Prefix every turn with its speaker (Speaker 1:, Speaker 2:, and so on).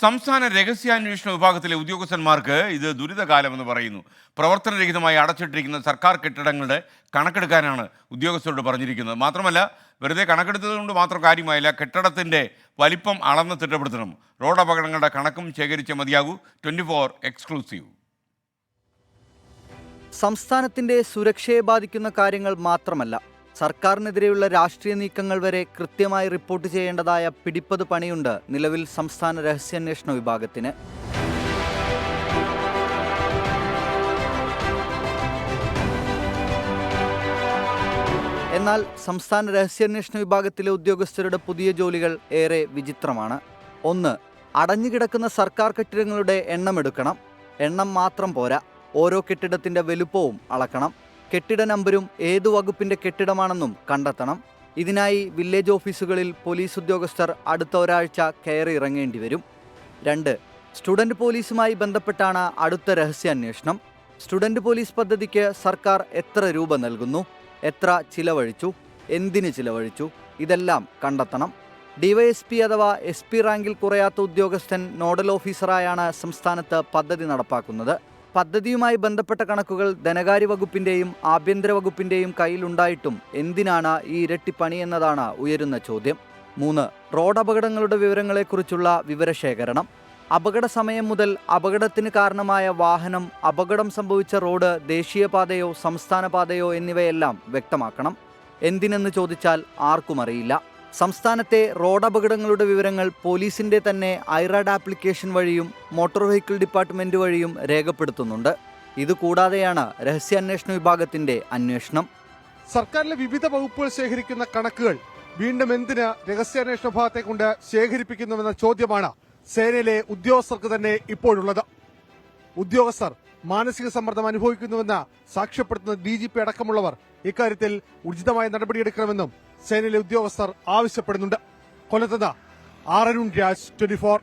Speaker 1: സംസ്ഥാന രഹസ്യാന്വേഷണ വിഭാഗത്തിലെ ഉദ്യോഗസ്ഥന്മാർക്ക് ഇത് ദുരിതകാലമെന്ന് പറയുന്നു. പ്രവർത്തനരഹിതമായി അടച്ചിട്ടിരിക്കുന്ന സർക്കാർ കെട്ടിടങ്ങളുടെ കണക്കെടുക്കാനാണ് ഉദ്യോഗസ്ഥരോട് പറഞ്ഞിരിക്കുന്നത്. മാത്രമല്ല, വെറുതെ കണക്കെടുത്തതുകൊണ്ട് മാത്രം കാര്യമായില്ല, കെട്ടിടത്തിൻ്റെ വലിപ്പം അളന്ന് തിട്ടപ്പെടുത്തണം. റോഡ് അപകടങ്ങളുടെ കണക്കും ശേഖരിച്ച് മതിയാകൂ. 24 എക്സ്ക്ലൂസീവ്.
Speaker 2: സംസ്ഥാനത്തിന്റെ സുരക്ഷയെ ബാധിക്കുന്ന കാര്യങ്ങൾ മാത്രമല്ല, സർക്കാരിനെതിരെയുള്ള രാഷ്ട്രീയ നീക്കങ്ങൾ വരെ കൃത്യമായി റിപ്പോർട്ട് ചെയ്യേണ്ടതായ പിടിപ്പത് പണിയുണ്ട് നിലവിൽ സംസ്ഥാന രഹസ്യാന്വേഷണ വിഭാഗത്തിന്. എന്നാൽ സംസ്ഥാന രഹസ്യാന്വേഷണ വിഭാഗത്തിലെ ഉദ്യോഗസ്ഥരുടെ പുതിയ ജോലികൾ ഏറെ വിചിത്രമാണ്. 1. അടഞ്ഞുകിടക്കുന്ന സർക്കാർ കെട്ടിടങ്ങളുടെ എണ്ണമെടുക്കണം. എണ്ണം മാത്രം പോരാ, ഓരോ കെട്ടിടത്തിന്റെ വലുപ്പവും അളക്കണം. കെട്ടിട നമ്പരും ഏതു വകുപ്പിന്റെ കെട്ടിടമാണെന്നും കണ്ടെത്തണം. ഇതിനായി വില്ലേജ് ഓഫീസുകളിൽ പോലീസ് ഉദ്യോഗസ്ഥർ അടുത്ത ഒരാഴ്ച കയറി ഇറങ്ങേണ്ടി വരും. 2. സ്റ്റുഡന്റ് പോലീസുമായി ബന്ധപ്പെട്ടാണ് അടുത്ത രഹസ്യാന്വേഷണം. സ്റ്റുഡന്റ് പോലീസ് പദ്ധതിക്ക് സർക്കാർ എത്ര രൂപ നൽകുന്നു, എത്ര ചിലവഴിച്ചു, എന്തിന് ചിലവഴിച്ചു, ഇതെല്ലാം കണ്ടെത്തണം. ഡിവൈഎസ്പി അഥവാ SP റാങ്കിൽ കുറയാത്ത ഉദ്യോഗസ്ഥൻ നോഡൽ ഓഫീസറായാണ് സംസ്ഥാനത്ത് പദ്ധതി നടപ്പാക്കുന്നത്. പദ്ധതിയുമായി ബന്ധപ്പെട്ട കണക്കുകൾ ധനകാര്യ വകുപ്പിന്റെയും ആഭ്യന്തര വകുപ്പിന്റെയും കയ്യിലുണ്ടായിട്ടും എന്തിനാണ് ഈ ഇരട്ടിപ്പണി എന്നതാണ് ഉയരുന്ന ചോദ്യം. 3. റോഡ് അപകടങ്ങളുടെ വിവരങ്ങളെക്കുറിച്ചുള്ള വിവരശേഖരണം. അപകട സമയം മുതൽ അപകടത്തിന് കാരണമായ വാഹനം, അപകടം സംഭവിച്ച റോഡ് ദേശീയപാതയോ സംസ്ഥാന പാതയോ എന്നിവയെല്ലാം വ്യക്തമാക്കണം. എന്തിനെന്ന് ചോദിച്ചാൽ ആർക്കും അറിയില്ല. സംസ്ഥാനത്തെ റോഡ് അപകടങ്ങളുടെ വിവരങ്ങൾ പോലീസിന്റെ തന്നെ ഐറാഡ് ആപ്ലിക്കേഷൻ വഴിയും മോട്ടോർ വെഹിക്കിൾ ഡിപ്പാർട്ട്മെന്റ് വഴിയും രേഖപ്പെടുത്തുന്നുണ്ട്. ഇതുകൂടാതെയാണ് രഹസ്യാന്വേഷണ വിഭാഗത്തിന്റെ അന്വേഷണം.
Speaker 3: സർക്കാരിലെ വിവിധ വകുപ്പുകൾ ശേഖരിക്കുന്ന കണക്കുകൾ വീണ്ടും എന്തിന് രഹസ്യാന്വേഷണ വിഭാഗത്തെ കൊണ്ട് ശേഖരിപ്പിക്കുന്നുവെന്ന ചോദ്യമാണ് സേനയിലെ ഉദ്യോഗസ്ഥർക്ക് തന്നെ ഇപ്പോഴുള്ളത്. ഉദ്യോഗസ്ഥർ മാനസിക സമ്മർദ്ദം അനുഭവിക്കുന്നുവെന്ന് സാക്ഷ്യപ്പെടുത്തുന്ന DGP അടക്കമുള്ളവർ ഇക്കാര്യത്തിൽ ഉചിതമായ നടപടിയെടുക്കണമെന്നും സേനയിലെ ഉദ്യോഗസ്ഥർ ആവശ്യപ്പെടുന്നുണ്ട്. കൊല്ലത്ത് അരുൺ രാജ്, 24.